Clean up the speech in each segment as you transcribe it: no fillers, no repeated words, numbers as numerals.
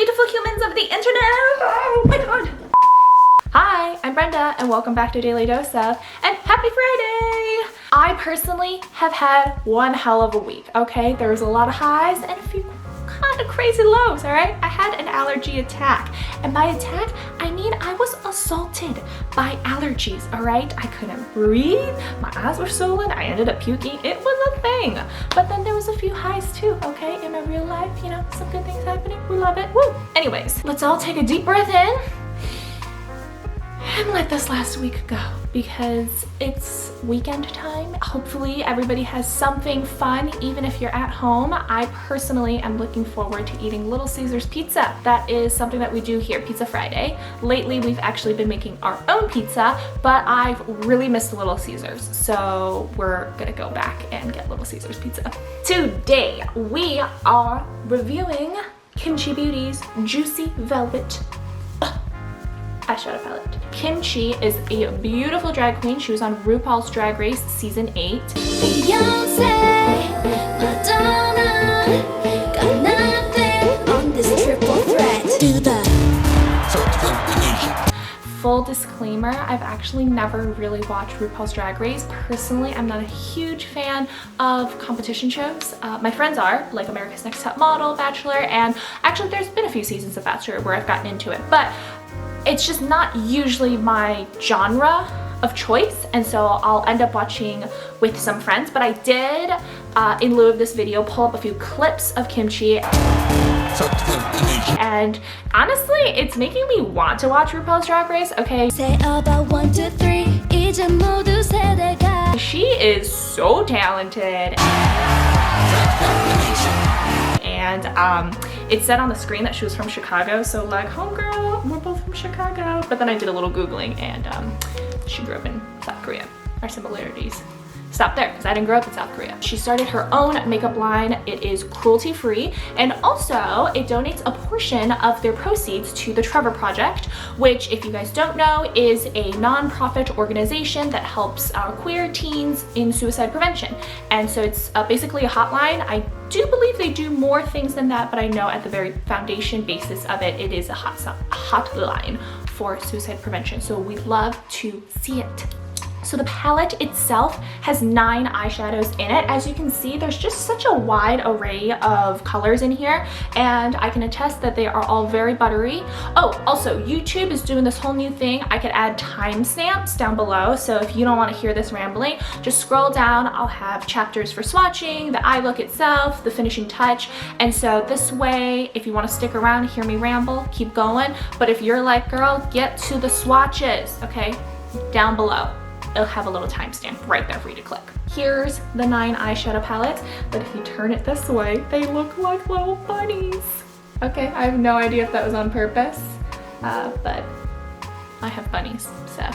beautiful humans of the internet. Oh my god. Hi, I'm Brenda and welcome back to Daily Dose of, and happy Friday! I personally have had one hell of a week, okay? There was a lot of highs and a few kind of crazy lows, all right? I had an allergy attack, and by attack, I mean I was assaulted by allergies, all right? I couldn't breathe, my eyes were swollen, I ended up puking, it was a thing. But then there was a few highs too, okay? In my real life, you know, some good things happening, we love it, woo! Anyways, let's all take a deep breath in and let this last week go because it's weekend time. Hopefully everybody has something fun, even if you're at home. I personally am looking forward to eating Little Caesars pizza. That is something that we do here, Pizza Friday. Lately, we've actually been making our own pizza, but I've really missed Little Caesars. So we're gonna go back and get Little Caesars pizza. Today, we are reviewing KimChi Beauty's Juicy Velvet eyeshadow palette. KimChi is a beautiful drag queen. She was on RuPaul's Drag Race Season 8. Beyonce, Madonna, got nothing on this triple threat. Do the Full disclaimer, I've actually never really watched RuPaul's Drag Race. Personally, I'm not a huge fan of competition shows. My friends are, like America's Next Top Model, Bachelor, and actually there's been a few seasons of Bachelor where I've gotten into it, but it's just not usually my genre of choice, and so I'll end up watching with some friends. But I did, in lieu of this video, pull up a few clips of KimChi, and honestly, it's making me want to watch RuPaul's Drag Race, okay? say about 1, 2, 3 이제 모두 세대가 She is so talented. And it said on the screen that she was from Chicago, so like, homegirl, we're both from Chicago. But then I did a little Googling and she grew up in South Korea. Our similarities stop there because I didn't grow up in South Korea. She started her own makeup line. It is cruelty free, and also it donates a portion of their proceeds to the Trevor Project, which, if you guys don't know, is a non-profit organization that helps queer teens in suicide prevention. And so it's basically a hotline. I do believe they do more things than that, but I know at the very foundation basis of it, it is a hotline for suicide prevention. So we love to see it. So the palette itself has 9 eyeshadows in it. As you can see, there's just such a wide array of colors in here, and I can attest that they are all very buttery. Oh, also, YouTube is doing this whole new thing. I could add timestamps down below, so if you don't want to hear this rambling, just scroll down. I'll have chapters for swatching, the eye look itself, the finishing touch, and so this way, if you want to stick around, hear me ramble, keep going. But if you're like, girl, get to the swatches, okay? Down below. It'll have a little timestamp right there for you to click. Here's the 9 eyeshadow palettes, but if you turn it this way, they look like little bunnies. Okay, I have no idea if that was on purpose, but I have bunnies, so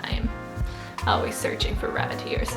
I am always searching for rabbit ears.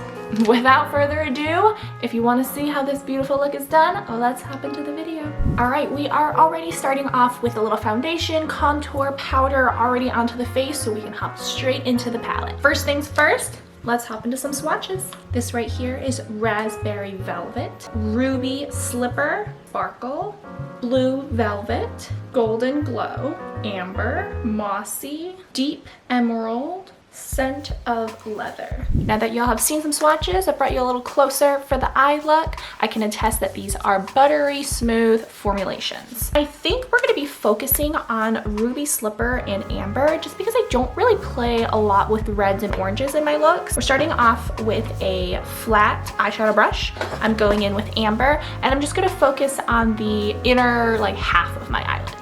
Without further ado, if you want to see how this beautiful look is done, let's hop into the video. All right, we are already starting off with a little foundation, contour, powder already onto the face, so we can hop straight into the palette. First things first, let's hop into some swatches. This right here is Raspberry Velvet, Ruby Slipper, Sparkle, Blue Velvet, Golden Glow, Amber, Mossy, Deep Emerald, Scent of Leather. Now that y'all have seen some swatches, I brought you a little closer for the eye look. I can attest that these are buttery smooth formulations. I think we're going to be focusing on Ruby Slipper and Amber just because I don't really play a lot with reds and oranges in my looks. We're starting off with a flat eyeshadow brush. I'm going in with Amber, and I'm just going to focus on the inner like half of my eyelids.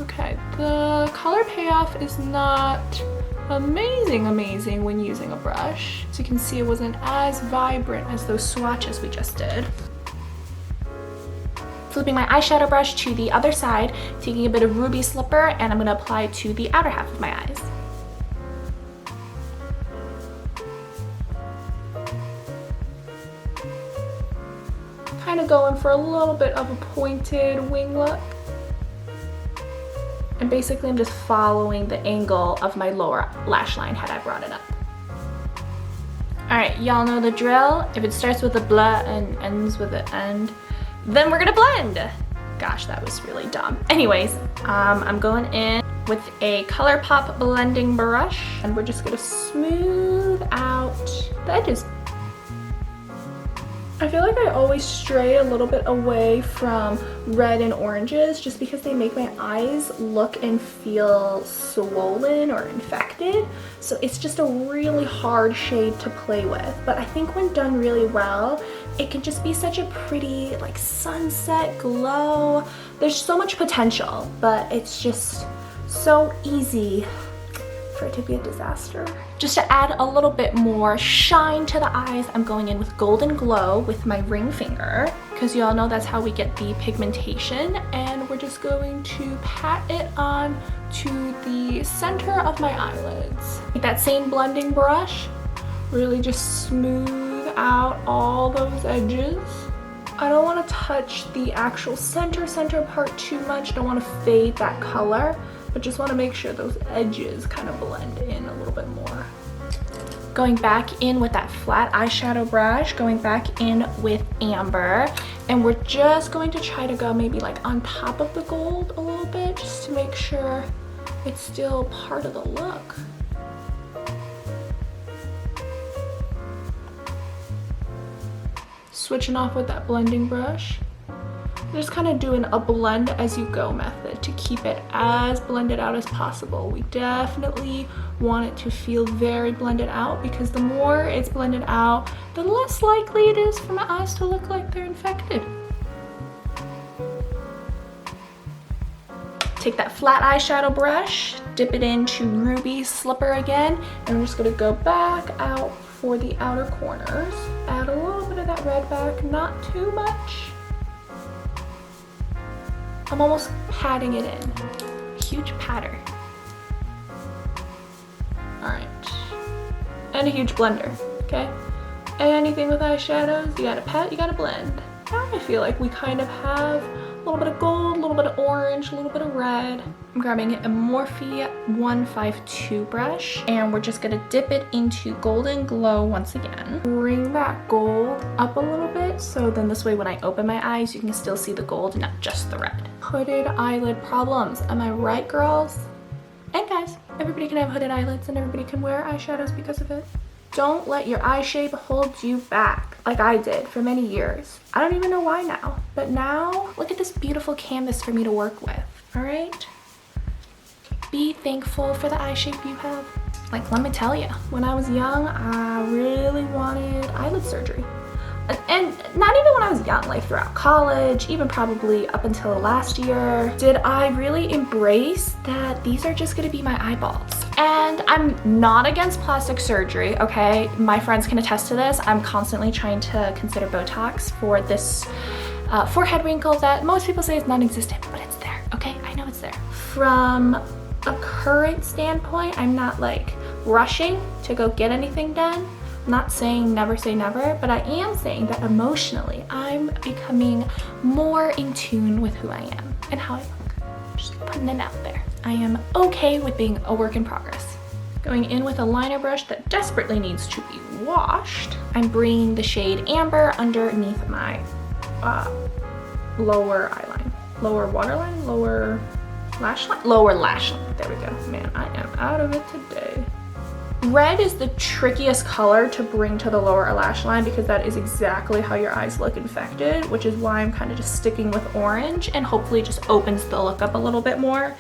Okay, the color payoff is not amazing when using a brush. As you can see, it wasn't as vibrant as those swatches we just did. Flipping my eyeshadow brush to the other side, taking a bit of Ruby Slipper, and I'm going to apply it to the outer half of my eyes. Kind of going for a little bit of a pointed wing look. And basically I'm just following the angle of my lower lash line had I brought it up. Alright, y'all know the drill. If it starts with a blah and ends with an end, then we're gonna blend. Gosh, that was really dumb. Anyways, I'm going in with a ColourPop blending brush, and we're just gonna smooth out the edges. I feel like I always stray a little bit away from red and oranges just because they make my eyes look and feel swollen or infected. So it's just a really hard shade to play with. But I think when done really well, it can just be such a pretty like sunset glow. There's so much potential, but it's just so easy for it to be a disaster. Just to add a little bit more shine to the eyes, I'm going in with Golden Glow with my ring finger, because you all know that's how we get the pigmentation, and we're just going to pat it on to the center of my eyelids. With that same blending brush, really just smooth out all those edges. I don't want to touch the actual center part too much. Don't want to fade that color, but just want to make sure those edges kind of blend in a little bit more. Going back in with that flat eyeshadow brush, going back in with amber, and we're just going to try to go maybe like on top of the gold a little bit, just to make sure it's still part of the look. Switching off with that blending brush. Just kind of doing a blend as you go method to keep it as blended out as possible. We definitely want it to feel very blended out, because the more it's blended out, the less likely it is for my eyes to look like they're infected. Take that flat eyeshadow brush, dip it into Ruby Slipper again, and I'm just gonna go back out for the outer corners. Add a little bit of that red back, not too much. I'm almost patting it in. Huge patter. All right. And a huge blender, okay? Anything with eyeshadows, you gotta pat, you gotta blend. Now I feel like we kind of have a little bit of gold, a little bit of orange, a little bit of red. I'm grabbing a Morphe 152 brush, and we're just gonna dip it into Golden Glow once again. Bring that gold up a little bit, so then this way when I open my eyes, you can still see the gold, not just the red. Hooded eyelid problems, am I right, girls? And guys, everybody can have hooded eyelids and everybody can wear eyeshadows because of it. Don't let your eye shape hold you back, like I did for many years. I don't even know why now, but now look at this beautiful canvas for me to work with, all right? Be thankful for the eye shape you have. Like, let me tell you, when I was young, I really wanted eyelid surgery. And not even when I was young, like throughout college, even probably up until last year, did I really embrace that these are just gonna be my eyeballs. And I'm not against plastic surgery, okay? My friends can attest to this. I'm constantly trying to consider Botox for this forehead wrinkle that most people say is non-existent, but it's there, okay? I know it's there. From a current standpoint, I'm not like rushing to go get anything done. Not saying never say never, but I am saying that emotionally, I'm becoming more in tune with who I am and how I look. Just putting it out there. I am okay with being a work in progress. Going in with a liner brush that desperately needs to be washed, I'm bringing the shade Amber underneath my lower eyeline. Lower waterline? Lower lash line? Lower lash line. There we go. Man, I am out of it today. Red is the trickiest color to bring to the lower lash line because that is exactly how your eyes look infected, which is why I'm kind of just sticking with orange, and hopefully just opens the look up a little bit more.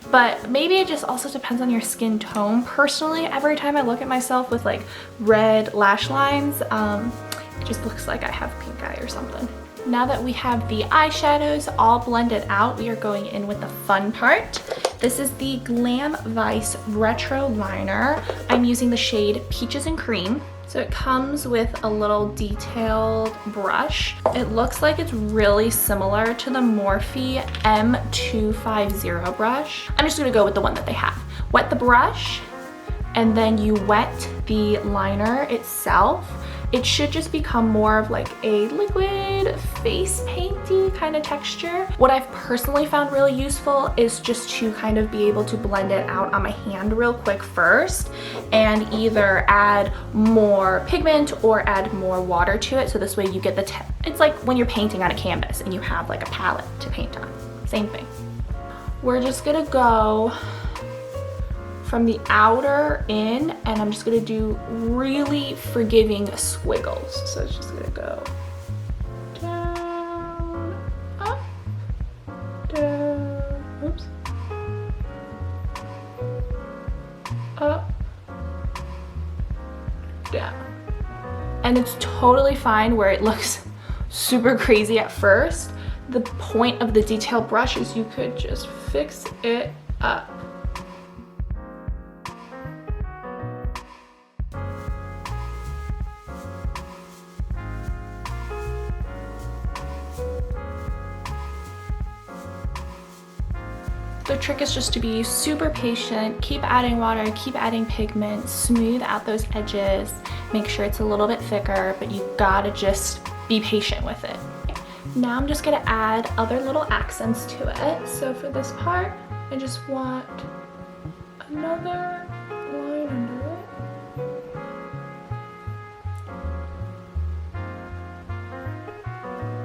But maybe it just also depends on your skin tone. Personally, every time I look at myself with like red lash lines, it just looks like I have pink eye or something. Now that we have the eyeshadows all blended out, we are going in with the fun part. This is the Glam Vice Retro Liner. I'm using the shade Peaches and Cream. So it comes with a little detailed brush. It looks like it's really similar to the Morphe M250 brush. I'm just gonna go with the one that they have. Wet the brush, and then you wet the liner itself. It should just become more of like a liquid face painty kind of texture. What I've personally found really useful is just to kind of be able to blend it out on my hand real quick first and either add more pigment or add more water to it, so this way you get the It's like when you're painting on a canvas and you have like a palette to paint on. Same thing. We're just gonna go from the outer in, and I'm just gonna do really forgiving squiggles. So it's just gonna go down, up, down, oops, up, down. And it's totally fine where it looks super crazy at first. The point of the detail brush is you could just fix it up. The trick is just to be super patient, keep adding water, keep adding pigment, smooth out those edges, make sure it's a little bit thicker, but you gotta just be patient with it. Now I'm just gonna add other little accents to it. So for this part, I just want another line under it.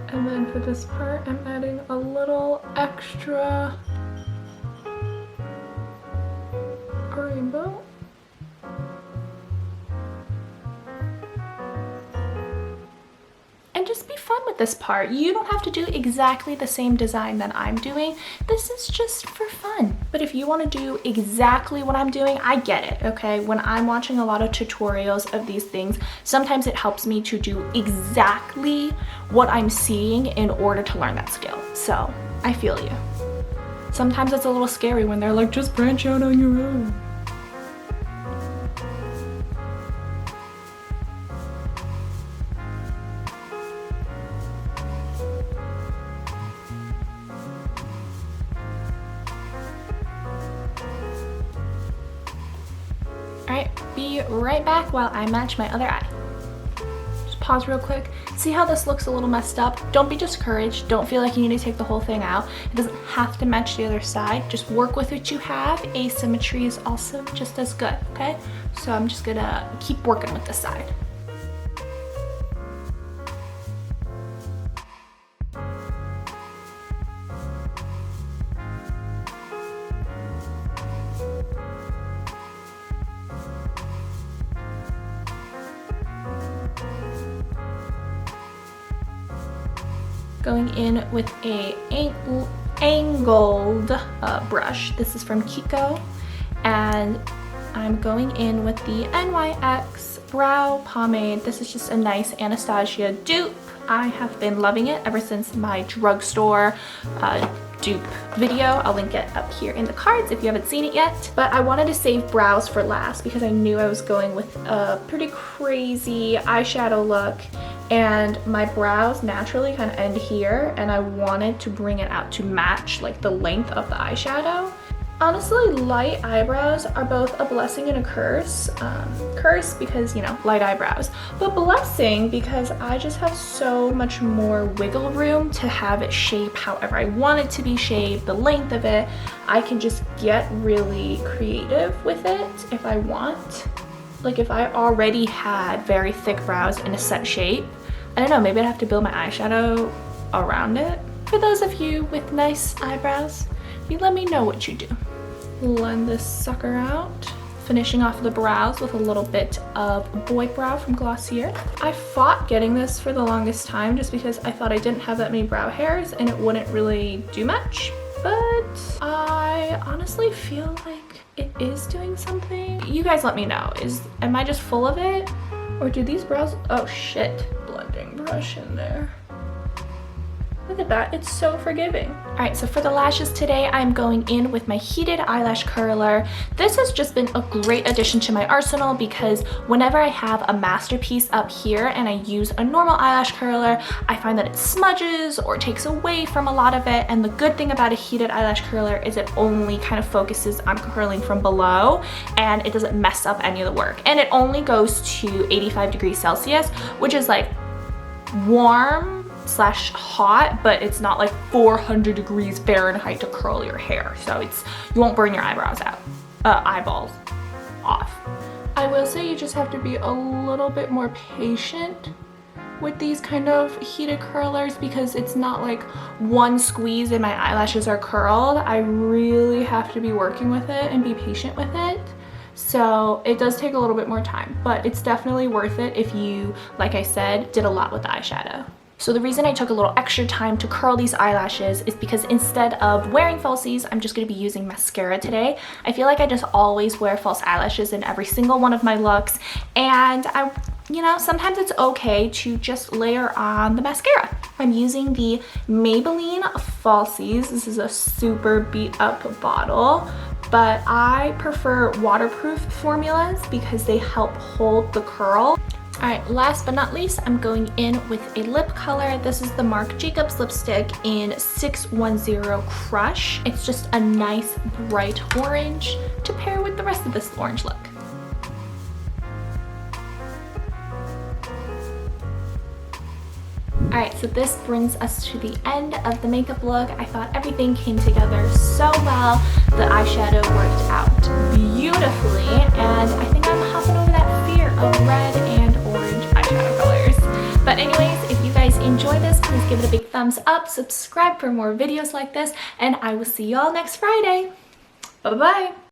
And then for this part, I'm adding a little extra rainbow. And just be fun with this part. You don't have to do exactly the same design that I'm doing. This is just for fun. But if you want to do exactly what I'm doing, I get it, okay? When I'm watching a lot of tutorials of these things, sometimes it helps me to do exactly what I'm seeing in order to learn that skill. So I feel you. Sometimes it's a little scary when they're like, just branch out on your own. Alright, be right back while I match my other eye. Just pause real quick. See how this looks a little messed up? Don't be discouraged. Don't feel like you need to take the whole thing out. It doesn't have to match the other side. Just work with what you have. Asymmetry is also just as good, okay? So I'm just gonna keep working with this side. Going in with a angled brush. This is from Kiko, and I'm going in with the NYX brow pomade. This is just a nice Anastasia dupe. I have been loving it ever since my drugstore dupe video. I'll link it up here in the cards if you haven't seen it yet. But I wanted to save brows for last because I knew I was going with a pretty crazy eyeshadow look, and my brows naturally kind of end here, and I wanted to bring it out to match like the length of the eyeshadow. Honestly, light eyebrows are both a blessing and a curse. Curse because, you know, light eyebrows, but blessing because I just have so much more wiggle room to have it shape however I want it to be shaped, the length of it. I can just get really creative with it if I want. Like if I already had very thick brows in a set shape, I don't know, maybe I'd have to build my eyeshadow around it. For those of you with nice eyebrows, you let me know what you do. Blend this sucker out. Finishing off the brows with a little bit of Boy Brow from Glossier. I fought getting this for the longest time just because I thought I didn't have that many brow hairs and it wouldn't really do much. But I honestly feel like it is doing something. You guys let me know. Am I just full of it? Or do these brows, oh shit, blending brush in there. Look at that, it's so forgiving. All right, so for the lashes today, I'm going in with my heated eyelash curler. This has just been a great addition to my arsenal because whenever I have a masterpiece up here and I use a normal eyelash curler, I find that it smudges or takes away from a lot of it. And the good thing about a heated eyelash curler is it only kind of focuses on curling from below and it doesn't mess up any of the work. And it only goes to 85 degrees Celsius, which is like warm / hot, but it's not like 400 degrees Fahrenheit to curl your hair. So you won't burn your eyebrows out, eyeballs off. I will say you just have to be a little bit more patient with these kind of heated curlers because it's not like one squeeze and my eyelashes are curled. I really have to be working with it and be patient with it. So it does take a little bit more time, but it's definitely worth it if you, like I said, did a lot with the eyeshadow. So the reason I took a little extra time to curl these eyelashes is because instead of wearing falsies, I'm just going to be using mascara today. I feel like I just always wear false eyelashes in every single one of my looks, and you know, sometimes it's okay to just layer on the mascara. I'm using the Maybelline Falsies. This is a super beat up bottle, but I prefer waterproof formulas because they help hold the curl. Alright, last but not least, I'm going in with a lip color. This is the Marc Jacobs lipstick in 610 Crush. It's just a nice bright orange to pair with the rest of this orange look. Alright, so this brings us to the end of the makeup look. I thought everything came together so well. The eyeshadow worked out beautifully, and I think I'm hopping over that fear of red and orange eyeshadow colors. But anyways, if you guys enjoy this, please give it a big thumbs up, subscribe for more videos like this, and I will see y'all next Friday. Bye-bye!